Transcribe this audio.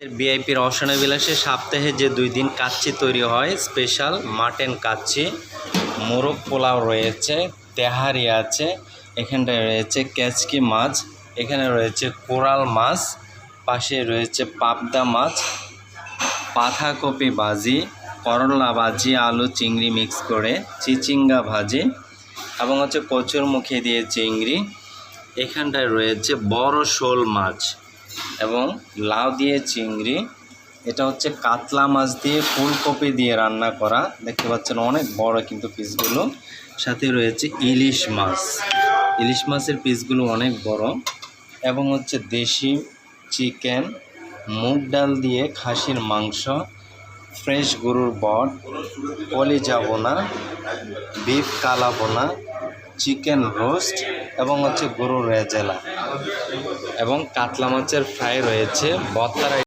ভিআইপির অশনে বিলাসে সপ্তাহে যে 2 দিন কাচ্চি তৈরি হয়, স্পেশাল মাটন কাচ্চি, মোরগ পোলাও রয়েছে, তেহারি আছে, এখানটায় রয়েছে কেচকি মাছ, এখানে রয়েছে কোরাল মাছ, পাশে রয়েছে পাবদা মাছ, বাঁধাকপি ভাজি, করলা ভাজি, আলু চিংড়ি মিক্স করে, চিচিঙ্গা ভাজি এবং হচ্ছে কচুরমুখী দিয়ে চিংড়ি। এখানটায় রয়েছে বড় শোল মাছ এবং লাউ দিয়ে চিংড়ি। এটা হচ্ছে কাতলা মাছ দিয়ে ফুলকপি দিয়ে রান্না করা, দেখতে পাচ্ছেন অনেক বড় কিন্তু পিসগুলো। সাথে রয়েছে ইলিশ মাছ, ইলিশ মাছের পিসগুলো অনেক বড় এবং হচ্ছে দেশি চিকেন, মুগ ডাল দিয়ে খাসির মাংস, ফ্রেশ গরুর বট, কলিজা বোনা, বিফ কালা বোনা, চিকেন রোস্ট এবং হচ্ছে গরুর রেজালা এবং কাতলা মাছের ফ্রাই রয়েছে, ভর্তার